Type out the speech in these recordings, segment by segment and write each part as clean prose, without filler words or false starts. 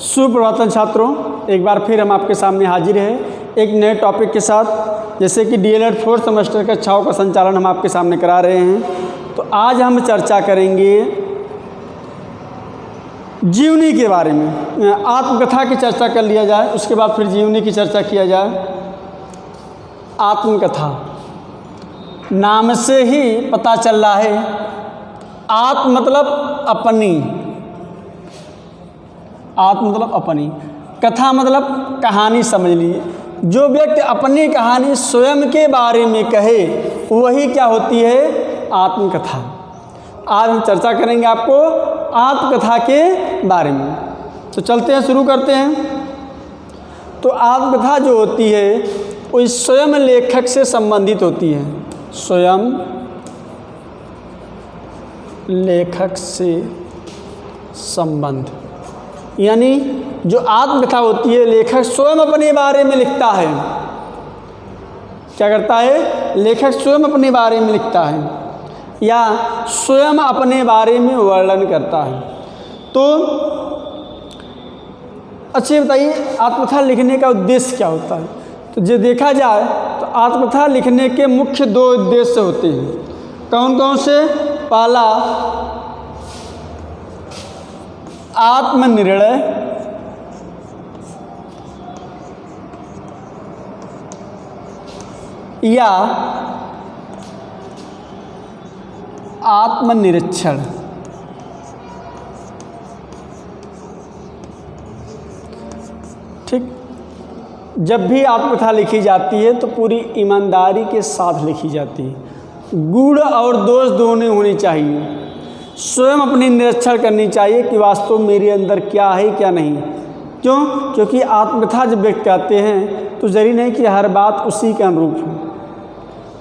सुप्रभात छात्रों, एक बार फिर हम आपके सामने हाजिर हैं एक नए टॉपिक के साथ। जैसे कि डीएलएड 4th सेमेस्टर के कक्षाओं का संचालन हम आपके सामने करा रहे हैं। तो आज हम चर्चा करेंगे जीवनी के बारे में। आत्मकथा की चर्चा कर लिया जाए, उसके बाद फिर जीवनी की चर्चा किया जाए। आत्मकथा नाम से ही पता चल रहा है, आत्म मतलब अपनी, आत्म मतलब अपनी, कथा मतलब कहानी समझ लीजिए। जो व्यक्ति अपनी कहानी स्वयं के बारे में कहे वही क्या होती है, आत्मकथा। आज हम चर्चा करेंगे आपको आत्मकथा के बारे में। तो चलते हैं, शुरू करते हैं। तो आत्मकथा जो होती है वो स्वयं लेखक से संबंधित होती है, स्वयं लेखक से संबंध। यानी जो आत्मकथा होती है, लेखक स्वयं अपने बारे में लिखता है। क्या करता है? लेखक स्वयं अपने बारे में लिखता है या स्वयं अपने बारे में वर्णन करता है। तो अच्छे बताइए, आत्मकथा लिखने का उद्देश्य क्या होता है? तो जो देखा जाए तो आत्मकथा लिखने के मुख्य दो उद्देश्य होते हैं। कौन कौन से? पहला, आत्मनिर्णय, या आत्मनिरीक्षण। ठीक, जब भी आत्मकथा लिखी जाती है तो पूरी ईमानदारी के साथ लिखी जाती है। गुण और दोष दोनों होनी चाहिए। स्वयं अपनी निरीक्षण करनी चाहिए कि वास्तव मेरे अंदर क्या है क्या नहीं। क्यों? क्योंकि आत्मकथा जब व्यक्त करते हैं तो जरूरी नहीं कि हर बात उसी के अनुरूप हो।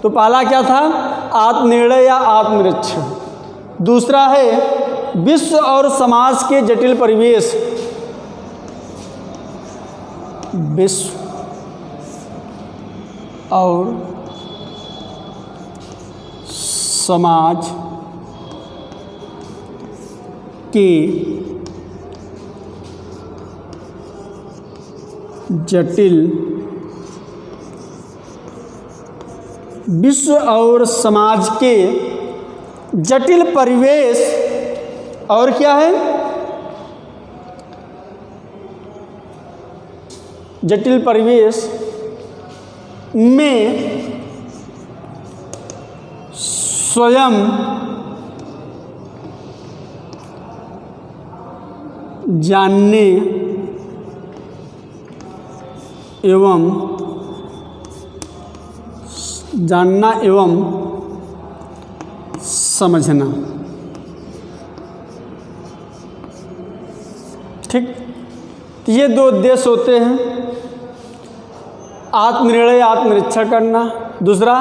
तो पहला क्या था? आत्मनिर्णय या आत्मनिरीक्षण। दूसरा है विश्व और समाज के जटिल परिवेश, विश्व और समाज के जटिल, विश्व और समाज के जटिल परिवेश, और क्या है? जटिल परिवेश में स्वयं जानने एवं समझना। ठीक, तो ये दो उद्देश्य होते हैं, आत्मनिर्णय, आत्मनिरीक्षण करना। दूसरा,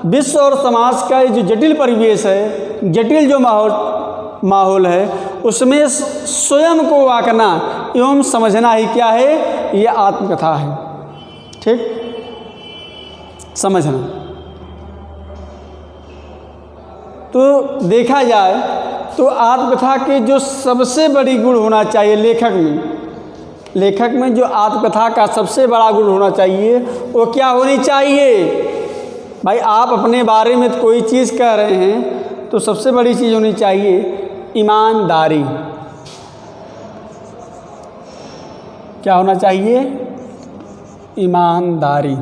विश्व और समाज का जो जटिल परिवेश है, जटिल जो माहौल है, उसमें स्वयं को वाकना एवं समझना ही क्या है, ये आत्मकथा है। ठीक, समझना। तो देखा जाए तो आत्मकथा के जो सबसे बड़ी गुण होना चाहिए लेखक में जो आत्मकथा का सबसे बड़ा गुण होना चाहिए वो क्या होनी चाहिए? भाई, आप अपने बारे में कोई चीज़ कह रहे हैं तो सबसे बड़ी चीज़ होनी चाहिए ईमानदारी। क्या होना चाहिए? ईमानदारी।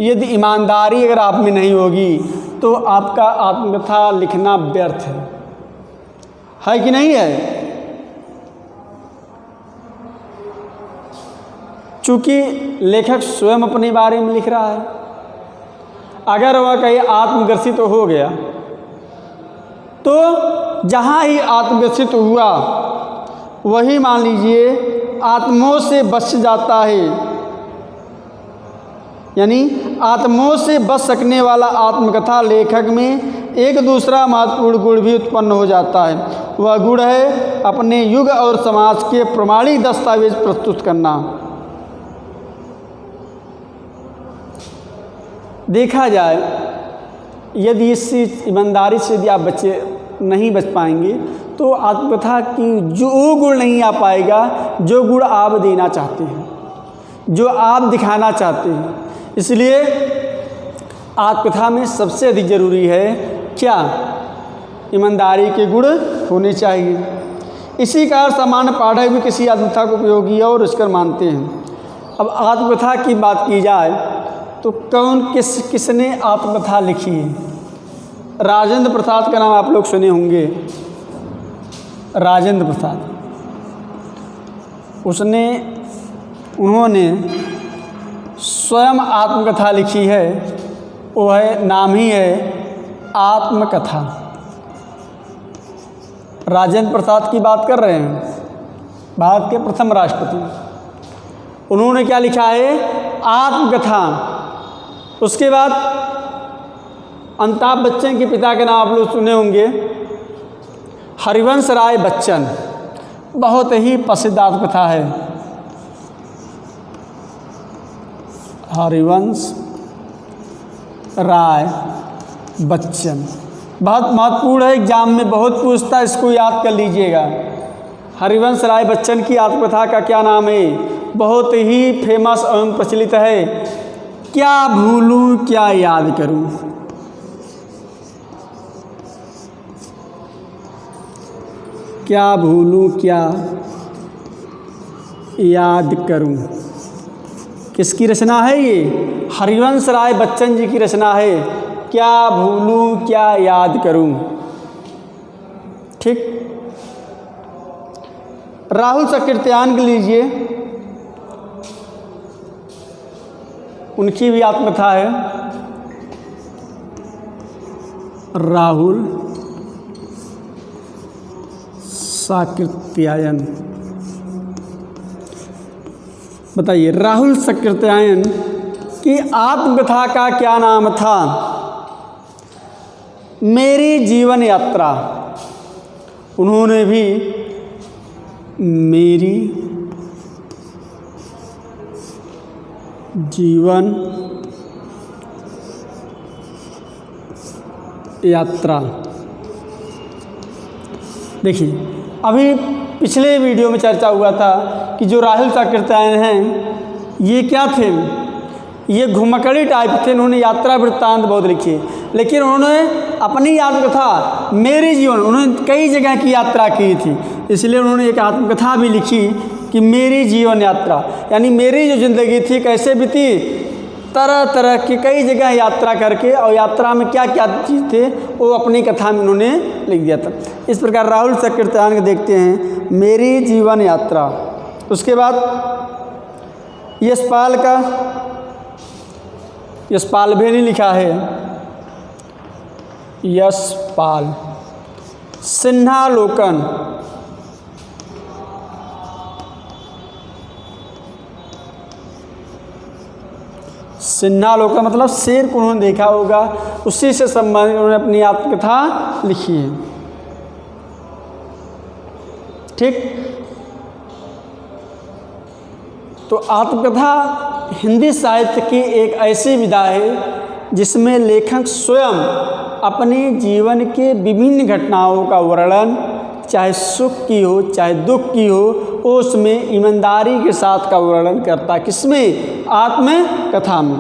यदि ईमानदारी अगर आप में नहीं होगी तो आपका आत्मकथा लिखना व्यर्थ है कि नहीं है? चूँकि लेखक स्वयं अपने बारे में लिख रहा है। अगर वह कहीं आत्मग्रसित हो गया तो जहाँ ही आत्मग्रसित हुआ वही मान लीजिए आत्मों से बच जाता है। यानी आत्मों से बच सकने वाला आत्मकथा लेखक में एक दूसरा महत्वपूर्ण गुण भी उत्पन्न हो जाता है। वह गुण है अपने युग और समाज के प्रमाणिक दस्तावेज प्रस्तुत करना। देखा जाए यदि इस ईमानदारी से यदि आप नहीं बच पाएंगे तो आत्मकथा की जो गुण नहीं आ पाएगा जो गुण आप देना चाहते हैं, जो आप दिखाना चाहते हैं। इसलिए आत्मकथा में सबसे अधिक ज़रूरी है क्या? ईमानदारी के गुण होने चाहिए। इसी कारण सामान्य पाठक भी किसी आत्मकथा को उपयोगी और रुचिकर मानते हैं। अब आत्मकथा की बात की जाए तो किसने आत्मकथा लिखी है? राजेंद्र प्रसाद का नाम आप लोग सुने होंगे। राजेंद्र प्रसाद, उन्होंने स्वयं आत्मकथा लिखी है। वो है, नाम ही है आत्मकथा। राजेंद्र प्रसाद की बात कर रहे हैं, भारत के प्रथम राष्ट्रपति। उन्होंने क्या लिखा है? आत्मकथा। उसके बाद अमिताभ बच्चन के पिता के नाम आप लोग सुने होंगे, हरिवंश राय बच्चन। बहुत ही प्रसिद्ध आत्मकथा है हरिवंश राय बच्चन। बहुत महत्वपूर्ण है, एग्जाम में बहुत पूछता है, इसको याद कर लीजिएगा। हरिवंश राय बच्चन की आत्मकथा का क्या नाम है? बहुत ही फेमस एवं प्रचलित है, क्या भूलूं क्या याद करूं। क्या भूलूं क्या याद करूं। किसकी रचना है ये? हरिवंश राय बच्चन जी की रचना है, क्या भूलूं क्या याद करूं। ठीक। राहुल सकृत्यायन के लीजिए, उनकी भी आत्मकथा है। राहुल सकृत्यायन, बताइए राहुल सकृत्यायन की आत्मकथा का क्या नाम था? मेरी जीवन यात्रा। उन्होंने भी मेरी जीवन यात्रा। देखिए, अभी पिछले वीडियो में चर्चा हुआ था कि जो राहुल सकृत्यायन हैं ये क्या थे? ये घुमक्कड़ी टाइप थे। उन्होंने यात्रा वृत्तांत बहुत लिखे, लेकिन उन्होंने अपनी आत्मकथा मेरे जीवन, उन्होंने कई जगह की यात्रा की थी, इसलिए उन्होंने एक आत्मकथा भी लिखी कि मेरी जीवन यात्रा, यानी मेरी जो ज़िंदगी थी कैसे बीती, तरह तरह की कई जगह यात्रा करके, और यात्रा में क्या क्या चीज़ थे वो अपनी कथा में उन्होंने लिख दिया था। इस प्रकार राहुल सकृत्यायन को देखते हैं, मेरी जीवन यात्रा। उसके बाद यशपाल का, यशपाल भी नहीं लिखा है, यशपाल। सिन्हालोकन, सिन्हालोकन मतलब शेर को उन्होंने देखा होगा, उसी से संबंधित उन्होंने अपनी आत्मकथा लिखी है। ठीक। तो आत्मकथा हिंदी साहित्य की एक ऐसी विधा है जिसमें लेखक स्वयं अपने जीवन के विभिन्न घटनाओं का वर्णन, चाहे सुख की हो चाहे दुख की हो, उसमें ईमानदारी के साथ का वर्णन करता है। किसमें? आत्मकथा में।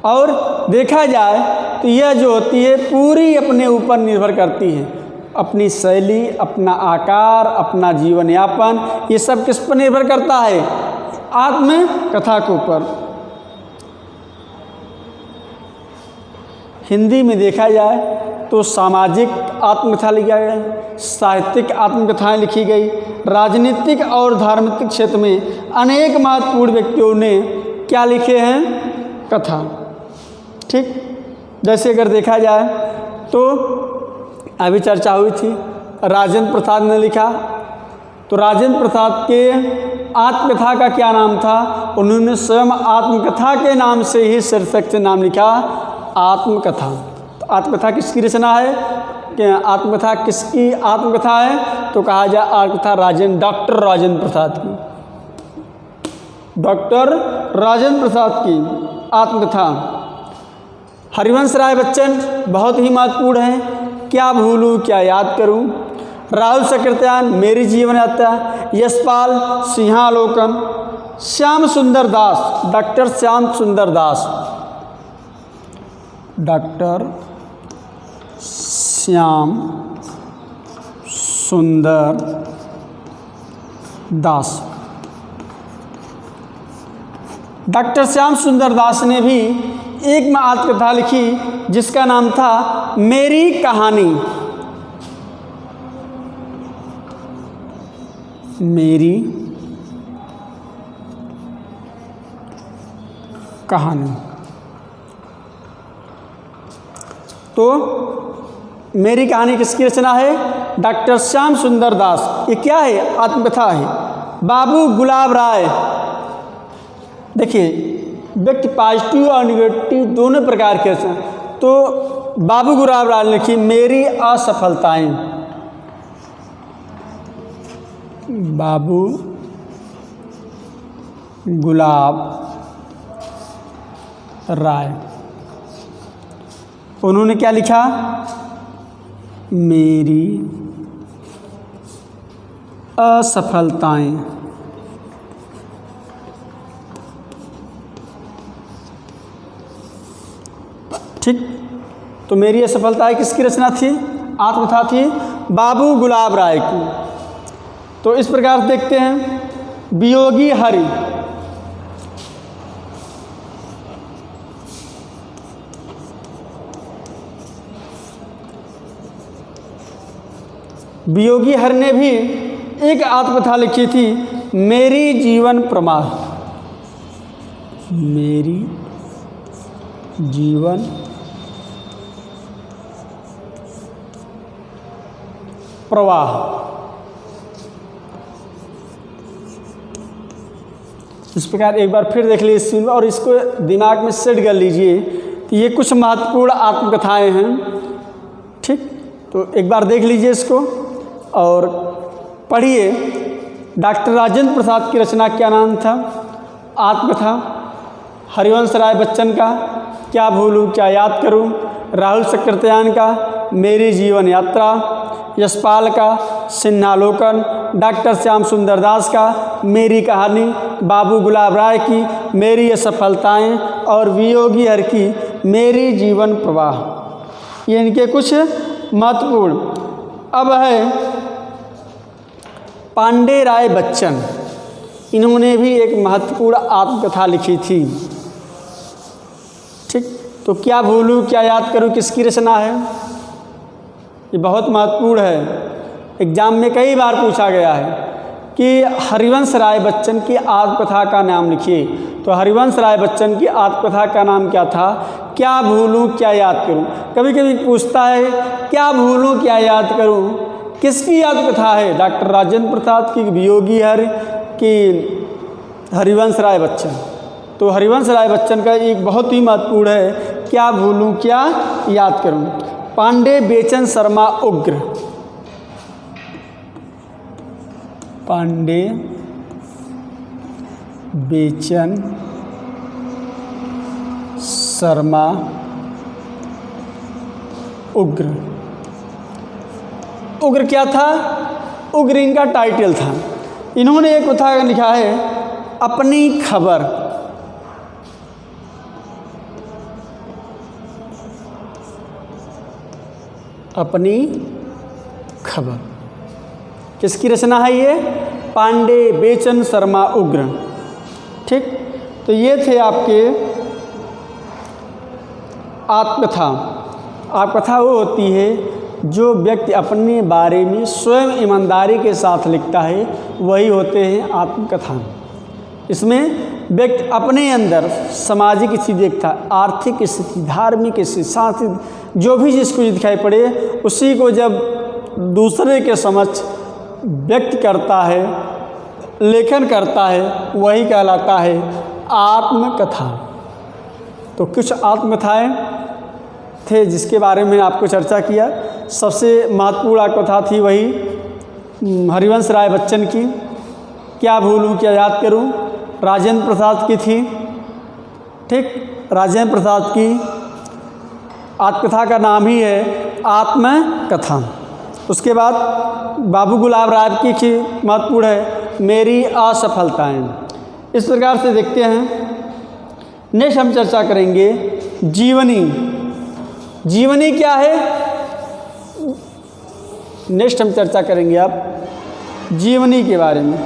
और देखा जाए तो यह जो होती है पूरी अपने ऊपर निर्भर करती है, अपनी शैली, अपना आकार, अपना जीवन यापन, ये सब किस पर निर्भर करता है? आत्मकथा के ऊपर। हिंदी में देखा जाए तो सामाजिक आत्मकथा लिखा गया, साहित्यिक आत्मकथाएं लिखी गई, राजनीतिक और धार्मिक क्षेत्र में अनेक महत्वपूर्ण व्यक्तियों ने क्या लिखे हैं? कथा। ठीक। जैसे अगर देखा जाए तो अभी चर्चा हुई थी, राजेंद्र प्रसाद ने लिखा, तो राजेंद्र प्रसाद के आत्मकथा का क्या नाम था? उन्होंने स्वयं आत्मकथा के नाम से ही शीर्षक से नाम लिखा, आत्मकथा। तो आत्मकथा किसकी रचना है? आत्मकथा किसकी आत्मकथा है? तो कहा जाए आत्मकथा डॉक्टर राजेंद्र प्रसाद की, डॉक्टर राजेंद्र प्रसाद की आत्मकथा। हरिवंश राय बच्चन बहुत ही महत्वपूर्ण हैं, क्या भूलूं क्या याद करूं, राहुल सकृत्यायन मेरी जीवन यात्रा, यशपाल सिंहालोकन, श्याम सुंदर दास डॉक्टर श्याम सुंदर दास, डॉक्टर श्याम सुंदर दास। डॉक्टर श्याम सुंदर दास ने भी एक आत्मकथा लिखी जिसका नाम था मेरी कहानी। मेरी कहानी। तो मेरी कहानी किसकी रचना है? डॉक्टर श्याम सुंदर दास। ये क्या है? आत्मकथा है। बाबू गुलाब राय। देखिए, व्यक्ति पॉजिटिव और निगेटिव दोनों प्रकार के रचना। तो बाबू गुलाब राय ने लिखी मेरी असफलताएं। बाबू गुलाब राय, उन्होंने क्या लिखा? मेरी असफलताएं। ठीक, तो मेरी असफलताएं किसकी रचना थी? आत्मकथा थी बाबू गुलाब राय की। तो इस प्रकार देखते हैं, वियोगी हरि। वियोगी हर ने भी एक आत्मकथा लिखी थी मेरी जीवन प्रवाह। मेरी जीवन प्रवाह। इस प्रकार एक बार फिर देख लीजिए और इसको दिमाग में सेट कर लीजिए कि ये कुछ महत्वपूर्ण आत्मकथाएं हैं। ठीक, तो एक बार देख लीजिए इसको और पढ़िए। डॉक्टर राजेंद्र प्रसाद की रचना क्या नाम था? आत्मकथा। हरिवंश राय बच्चन का क्या भूलूं क्या याद करूं, राहुल सकृत्यायन का मेरी जीवन यात्रा, यशपाल का सिंहालोकन, डॉक्टर श्याम सुंदर दास का मेरी कहानी, बाबू गुलाब राय की मेरी असफलताएं और वियोगी हर की मेरी जीवन प्रवाह। ये इनके कुछ महत्वपूर्ण। अब है पांडे राय बच्चन। इन्होंने भी एक महत्वपूर्ण आत्मकथा लिखी थी। ठीक, तो क्या भूलूं क्या याद करूं किसकी रचना है? ये बहुत महत्वपूर्ण है। एग्जाम में कई बार पूछा गया है कि हरिवंश राय बच्चन की आत्मकथा का नाम लिखिए। तो हरिवंश राय बच्चन की आत्मकथा का नाम क्या था? क्या भूलूं क्या याद करूं। कभी कभी पूछता है क्या भूलूं क्या याद करूं, किसकी आत्मकथा है? डॉक्टर राजेंद्र प्रसाद की, वियोगी हर की, हरिवंश राय बच्चन। तो हरिवंश राय बच्चन का एक बहुत ही महत्वपूर्ण है क्या भूलूं क्या याद करूं। पांडे बेचन शर्मा उग्र। पांडे बेचन शर्मा उग्र। उग्र क्या था? उग्र इनका टाइटल था। इन्होंने एक कथा लिखा है अपनी खबर। अपनी खबर किसकी रचना है? ये पांडे बेचन शर्मा उग्र। ठीक, तो ये थे आपके आत्मकथा। आत्मकथा वो होती है जो व्यक्ति अपने बारे में स्वयं ईमानदारी के साथ लिखता है, वही होते हैं आत्मकथा। इसमें व्यक्ति अपने अंदर सामाजिक स्थिति देखता है, आर्थिक स्थिति, धार्मिक स्थिति, सांस्कृतिक, जो भी जिसको दिखाई पड़े उसी को जब दूसरे के समक्ष व्यक्त करता है, लेखन करता है, वही कहलाता है आत्मकथा। तो कुछ आत्मकथाएं थे जिसके बारे में आपको चर्चा किया। सबसे महत्वपूर्ण आत्मकथा थी वही हरिवंश राय बच्चन की, क्या भूलूं क्या याद करूं, राजेंद्र प्रसाद की थी। ठीक, राजेंद्र प्रसाद की आत्मकथा का नाम ही है एक आत्मकथा। उसके बाद बाबू गुलाब राय की महत्वपूर्ण है मेरी असफलताएं। इस प्रकार से देखते हैं। नेक्स्ट हम चर्चा करेंगे जीवनी। जीवनी क्या है? नेक्स्ट हम चर्चा करेंगे अब जीवनी के बारे में।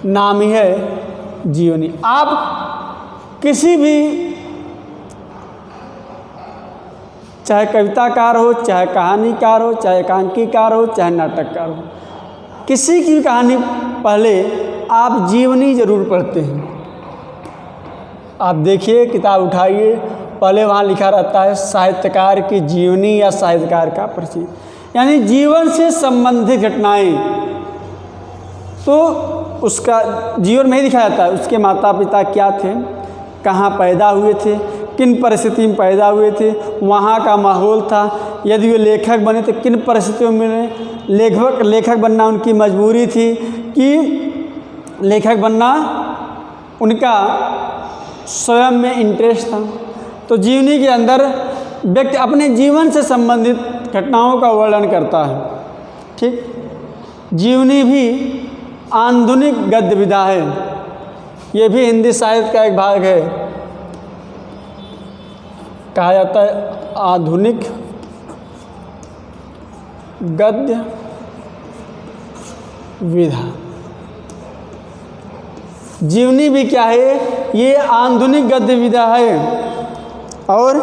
नाम ही है जीवनी। आप किसी भी, चाहे कविताकार हो, चाहे कहानीकार हो, चाहे एकांकीकार हो, चाहे नाटककार हो, किसी की कहानी पहले आप जीवनी जरूर पढ़ते हैं। आप देखिए, किताब उठाइए, पहले वहाँ लिखा रहता है साहित्यकार की जीवनी या साहित्यकार का परिचय, यानी जीवन से संबंधित घटनाएं। तो उसका जीवन में ही दिखाया जाता है, उसके माता पिता क्या थे, कहाँ पैदा हुए थे, किन परिस्थिति में पैदा हुए थे, वहाँ का माहौल था। यदि वे लेखक बने तो किन परिस्थितियों में लेखक बनना उनकी मजबूरी थी कि लेखक बनना उनका स्वयं में इंटरेस्ट था। तो जीवनी के अंदर व्यक्ति अपने जीवन से संबंधित घटनाओं का वर्णन करता है। ठीक, जीवनी भी आधुनिक गद्य विधा है। ये भी हिंदी साहित्य का एक भाग है। कहा जाता है आधुनिक गद्य विधा। जीवनी भी क्या है? ये आधुनिक गद्य विधा है। और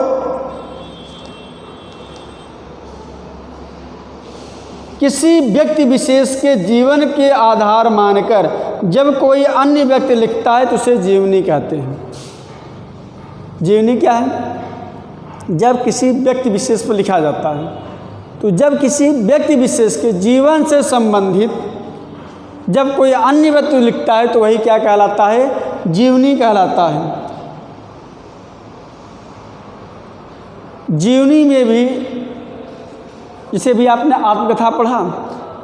किसी व्यक्ति विशेष के जीवन के आधार मानकर जब कोई अन्य व्यक्ति लिखता है तो उसे जीवनी कहते हैं। जीवनी क्या है? जब किसी व्यक्ति विशेष पर लिखा जाता है, तो जब किसी व्यक्ति विशेष के जीवन से संबंधित जब कोई अन्य व्यक्ति लिखता है तो वही क्या कहलाता है? जीवनी कहलाता है। जीवनी में भी, जिसे भी आपने आत्मकथा पढ़ा,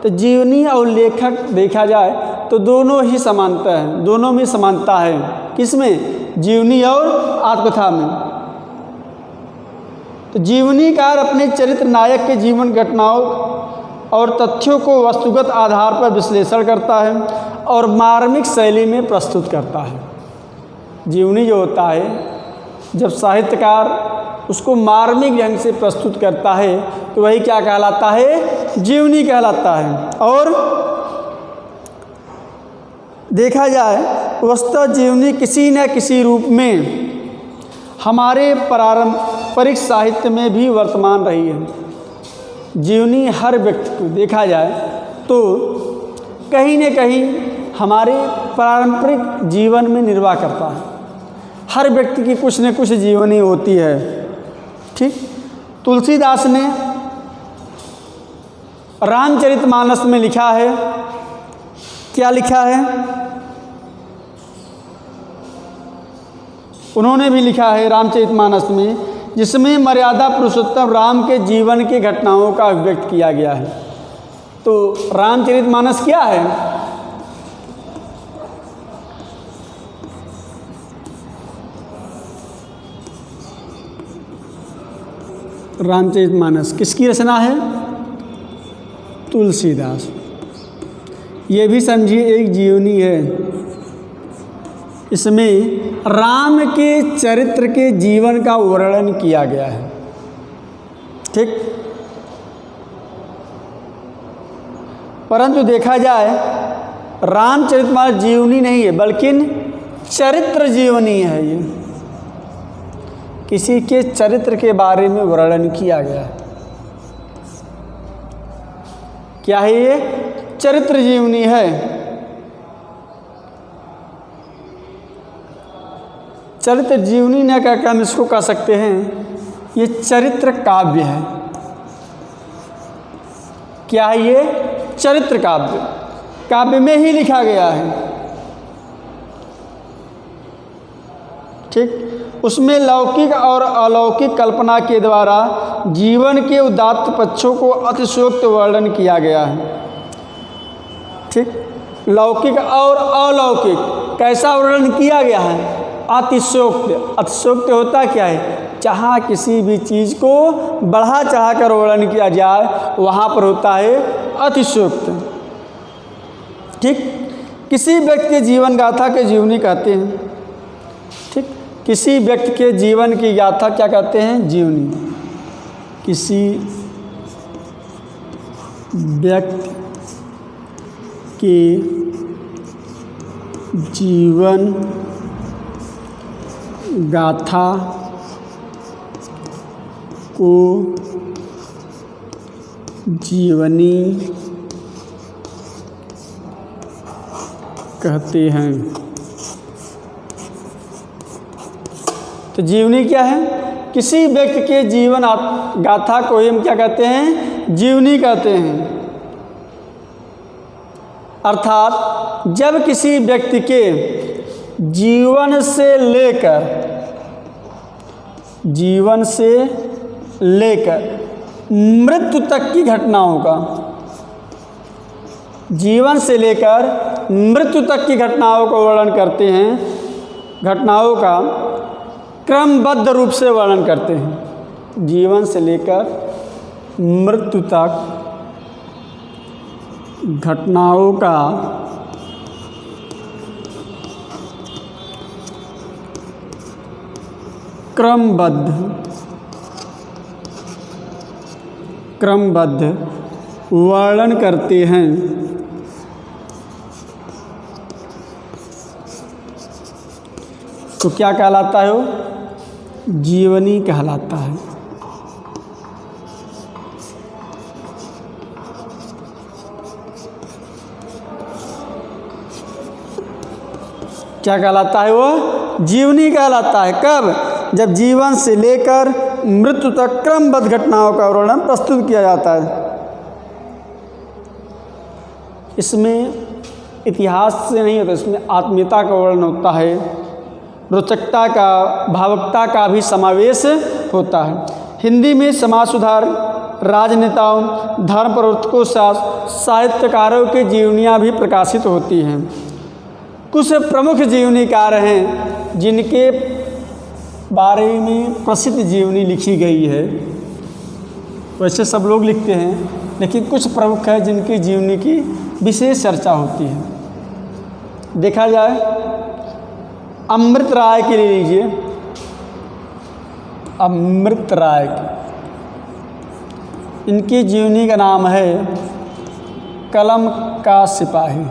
तो जीवनी और लेखक देखा जाए तो दोनों ही समानता है, दोनों में समानता है। किसमें? जीवनी और आत्मकथा में। तो जीवनीकार अपने चरित्र नायक के जीवन घटनाओं और तथ्यों को वस्तुगत आधार पर विश्लेषण करता है और मार्मिक शैली में प्रस्तुत करता है। जीवनी जो होता है, जब साहित्यकार उसको मार्मिक ढंग से प्रस्तुत करता है तो वही क्या कहलाता है? जीवनी कहलाता है। और देखा जाए वस्तुतः जीवनी किसी न किसी रूप में हमारे पारंपरिक साहित्य में भी वर्तमान रही है। जीवनी हर व्यक्ति को देखा जाए तो कहीं न कहीं हमारे पारंपरिक जीवन में निर्वाह करता है। हर व्यक्ति की कुछ न कुछ जीवनी होती है। ठीक, तुलसीदास ने रामचरितमानस में लिखा है, क्या लिखा है? उन्होंने भी लिखा है रामचरितमानस में, जिसमें मर्यादा पुरुषोत्तम राम के जीवन की घटनाओं का अभिव्यक्त किया गया है। तो रामचरितमानस क्या है? रामचरितमानस किसकी रचना है? तुलसीदास। ये भी समझिए एक जीवनी है। इसमें राम के चरित्र के जीवन का वर्णन किया गया है। ठीक, परंतु देखा जाए रामचरितमानस जीवनी नहीं है, बल्कि चरित्र जीवनी है। ये किसी के चरित्र के बारे में वर्णन किया गया है। क्या है ये? चरित्र जीवनी है। चरित्र जीवनी न कहकर हम इसको कह सकते हैं ये चरित्र काव्य है। क्या है ये? चरित्र काव्य। काव्य में ही लिखा गया है। ठीक, उसमें लौकिक और अलौकिक कल्पना के द्वारा जीवन के उदात्त पक्षों को अतिशयोक्त वर्णन किया गया है। ठीक, लौकिक और अलौकिक कैसा वर्णन किया गया है? अतिशयोक्त। अतिशयोक्त होता क्या है? जहाँ किसी भी चीज़ को बढ़ा चढ़ा कर वर्णन किया जाए वहाँ पर होता है अतिशयोक्त। ठीक, किसी व्यक्ति के जीवन गाथा के जीवनी कहते हैं। ठीक, किसी व्यक्ति के जीवन की गाथा क्या कहते हैं? जीवनी। किसी व्यक्ति के जीवन गाथा को जीवनी कहते हैं। तो जीवनी क्या है? किसी व्यक्ति के जीवन गाथा को ही हम क्या कहते हैं? जीवनी कहते हैं। अर्थात जब किसी व्यक्ति के जीवन से लेकर मृत्यु तक की घटनाओं का, जीवन से लेकर मृत्यु तक की घटनाओं को वर्णन करते हैं, घटनाओं का क्रमबद्ध रूप से वर्णन करते हैं। जीवन से लेकर मृत्यु तक घटनाओं का क्रमबद्ध वर्णन करते हैं। तो क्या कहलाता है? वो जीवनी कहलाता है। क्या कहलाता है? वो जीवनी कहलाता है। कब? जब जीवन से लेकर मृत्यु तक क्रमबद्ध घटनाओं का वर्णन प्रस्तुत किया जाता है। इसमें इतिहास से नहीं होता, इसमें आत्मीयता का वर्णन होता है, रोचकता का, भावुकता का भी समावेश होता है। हिंदी में समाज सुधार, राजनेताओं, धर्म प्रवर्तकों, साहित्यकारों की जीवनियाँ भी प्रकाशित होती हैं। कुछ प्रमुख जीवनीकार हैं जिनके बारे में प्रसिद्ध जीवनी लिखी गई है। वैसे सब लोग लिखते हैं, लेकिन कुछ प्रमुख है जिनकी जीवनी की विशेष चर्चा होती है। देखा जाए, अमृत राय के लिए लीजिए। अमृत राय की इनकी जीवनी का नाम है कलम का सिपाही।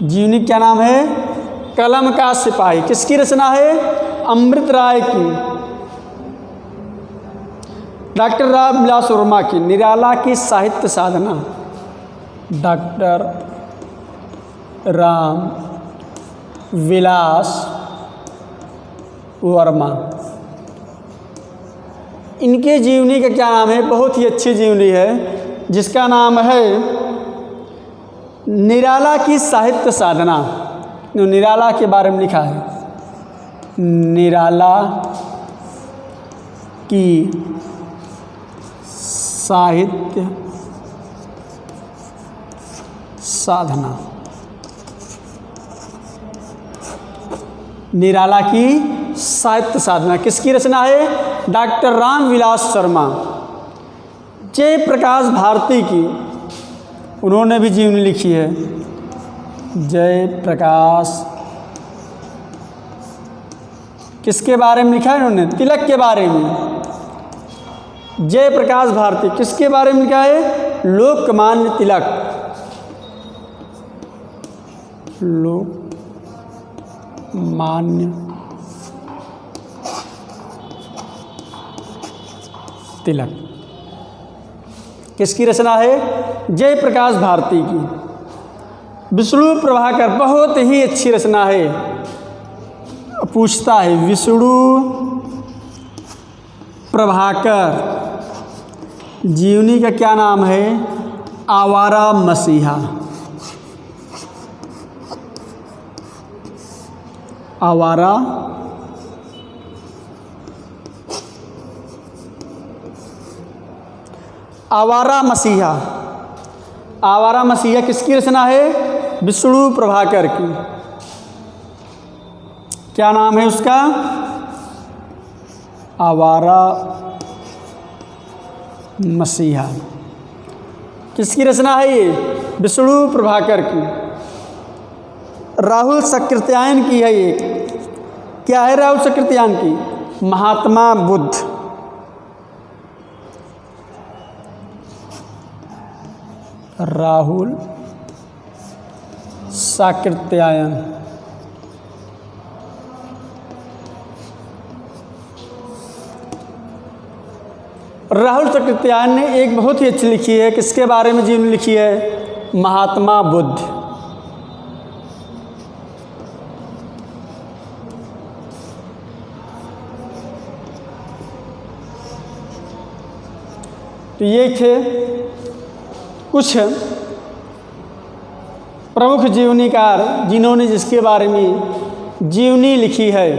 जीवनी क्या नाम है? कलम का सिपाही। किसकी रचना है? अमृत राय की। डॉक्टर राम विलास वर्मा की निराला की साहित्य साधना। डॉक्टर राम विलास वर्मा, इनके जीवनी का क्या नाम है? बहुत ही अच्छी जीवनी है जिसका नाम है निराला की साहित्य साधना। निराला के बारे में लिखा है, निराला की साहित्य साधना। निराला की साहित्य साधना किसकी रचना है? डॉक्टर राम विलास शर्मा। जय प्रकाश भारती की उन्होंने भी जीवनी लिखी है। जय प्रकाश, किसके बारे में लिखा है उन्होंने? तिलक के बारे में। जय प्रकाश भारती किसके बारे में लिखा है? लोकमान्य तिलक। लोकमान्य तिलक किसकी रचना है? जय प्रकाश भारती की। विष्णु प्रभाकर, बहुत ही अच्छी रचना है। पूछता है विष्णु प्रभाकर, जीवनी का क्या नाम है? आवारा मसीहा। आवारा आवारा मसीहा। आवारा मसीहा किसकी रचना है? विष्णु प्रभाकर की। क्या नाम है उसका? आवारा मसीहा। किसकी रचना है ये? विष्णु प्रभाकर की। राहुल सकृत्यायन की है ये। क्या है राहुल सकृत्यायन की? महात्मा बुद्ध। राहुल सकृत्यायन। राहुल सकृत्यायन ने एक बहुत ही अच्छी लिखी है। किसके बारे में जीवनी लिखी है? महात्मा बुद्ध। तो ये थे कुछ प्रमुख जीवनीकार जिन्होंने जिसके बारे में जीवनी लिखी है।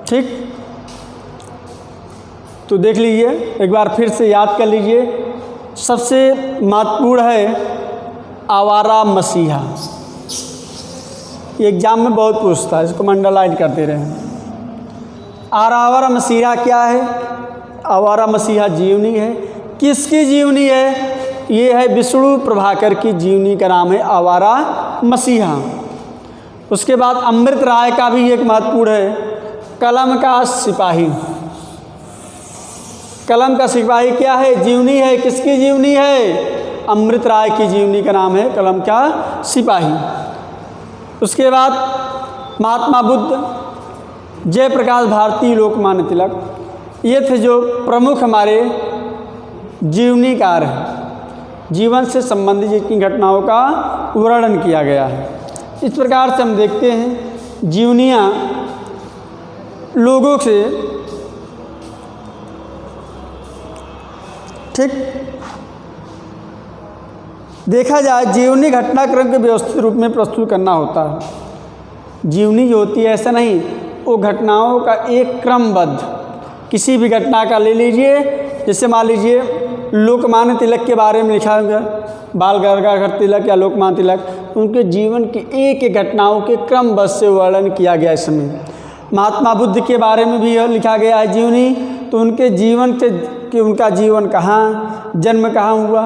ठीक, तो देख लीजिए, एक बार फिर से याद कर लीजिए। सबसे महत्वपूर्ण है आवारा मसीहा। ये एग्जाम में बहुत पूछता है, इसको अंडरलाइन करते रहे। आवारा मसीहा क्या है? आवारा मसीहा जीवनी है। किसकी जीवनी है? ये है विष्णु प्रभाकर की जीवनी का नाम है आवारा मसीहा। उसके बाद अमृत राय का भी एक महत्वपूर्ण है, कलम का सिपाही। कलम का सिपाही क्या है? जीवनी है। किसकी जीवनी है? अमृत राय की जीवनी का नाम है कलम का सिपाही। उसके बाद महात्मा बुद्ध, जयप्रकाश भारती, लोकमान्य तिलक, ये थे जो प्रमुख हमारे जीवनीकार हैं। जीवन से संबंधित जितनी घटनाओं का वर्णन किया गया है। इस प्रकार से हम देखते हैं जीवनियाँ लोगों से, ठीक, देखा जाए जीवनी घटनाक्रम के व्यवस्थित रूप में प्रस्तुत करना होता है। जीवनी जो होती है ऐसा नहीं, वो घटनाओं का एक क्रमबद्ध, किसी भी घटना का ले लीजिए, जैसे मान लीजिए लोकमान्य तिलक के बारे में लिखा गया, बाल गंगाधर तिलक या लोकमान्य तिलक, उनके जीवन की एक एक घटनाओं के क्रमबद्ध से वर्णन किया गया इसमें। महात्मा बुद्ध के बारे में भी लिखा गया है जीवनी, तो उनके जीवन के कि उनका जीवन कहाँ, जन्म कहाँ हुआ,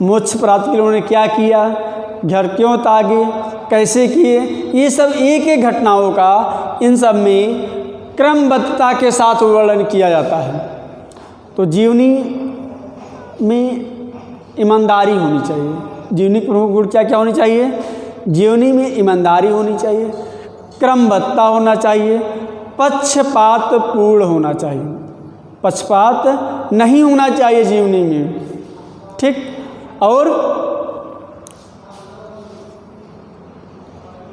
मोक्ष प्राप्ति के लिए उन्होंने क्या किया, घर क्यों त्यागे, कैसे किए, ये सब एक एक घटनाओं का इन सब में क्रमबद्धता के साथ वर्णन किया जाता है। तो जीवनी में ईमानदारी होनी चाहिए। जीवनी प्रमुख गुण क्या क्या होनी चाहिए? जीवनी में ईमानदारी होनी चाहिए, क्रमबद्धता होना चाहिए, पक्षपात पूर्ण होना चाहिए। पक्षपात नहीं होना चाहिए जीवनी में, ठीक। और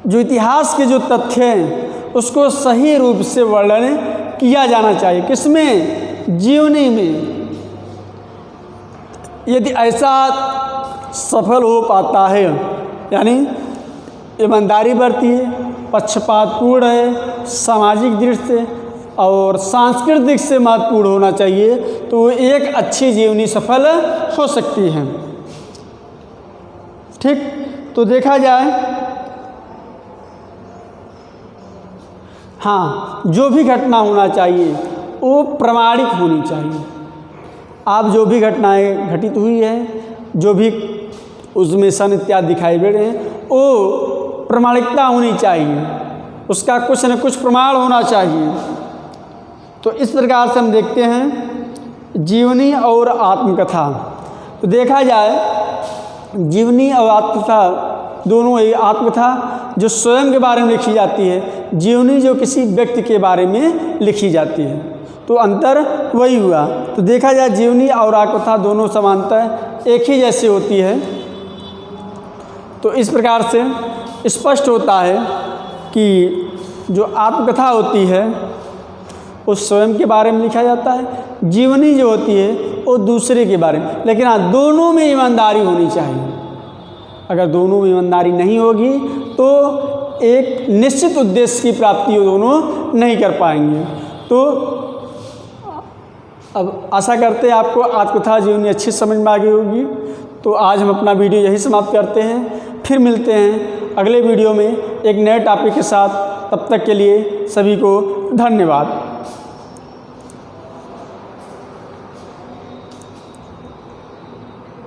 जो इतिहास के जो तथ्य हैं उसको सही रूप से वर्णन किया जाना चाहिए। किसमें? जीवनी में। यदि ऐसा सफल हो पाता है, यानी ईमानदारी बरती है, पक्षपातपूर्ण है, सामाजिक दृष्टि से और सांस्कृतिक से महत्वपूर्ण होना चाहिए, तो एक अच्छी जीवनी सफल हो सकती है, ठीक। तो देखा जाए, हाँ, जो भी घटना होना चाहिए वो प्रामाणिक होनी चाहिए। आप जो भी घटनाएं घटित हुई है, जो भी उसमें सन इत्यादि दिखाई दे रहे हैं, वो प्रामाणिकता होनी चाहिए, उसका कुछ न कुछ प्रमाण होना चाहिए। तो इस प्रकार से हम देखते हैं जीवनी और आत्मकथा। तो देखा जाए जीवनी और आत्मकथा दोनों ही, आत्मकथा जो स्वयं के बारे में लिखी जाती है, जीवनी जो किसी व्यक्ति के बारे में लिखी जाती है, तो अंतर वही हुआ। तो देखा जाए जीवनी और आत्मकथा दोनों समानतः एक ही जैसी होती है। तो इस प्रकार से स्पष्ट होता है कि जो आत्मकथा होती है वो स्वयं के बारे में लिखा जाता है, जीवनी जो होती है वो दूसरे के बारे में। लेकिन हाँ, दोनों में ईमानदारी होनी चाहिए। अगर दोनों में ईमानदारी नहीं होगी तो एक निश्चित उद्देश्य की प्राप्ति वो दोनों नहीं कर पाएंगे। तो अब आशा करते हैं आपको आत्मकथा जीवनी अच्छी समझ में आ गई होगी। तो आज हम अपना वीडियो यही समाप्त करते हैं, फिर मिलते हैं अगले वीडियो में एक नए टॉपिक के साथ। तब तक के लिए सभी को धन्यवाद।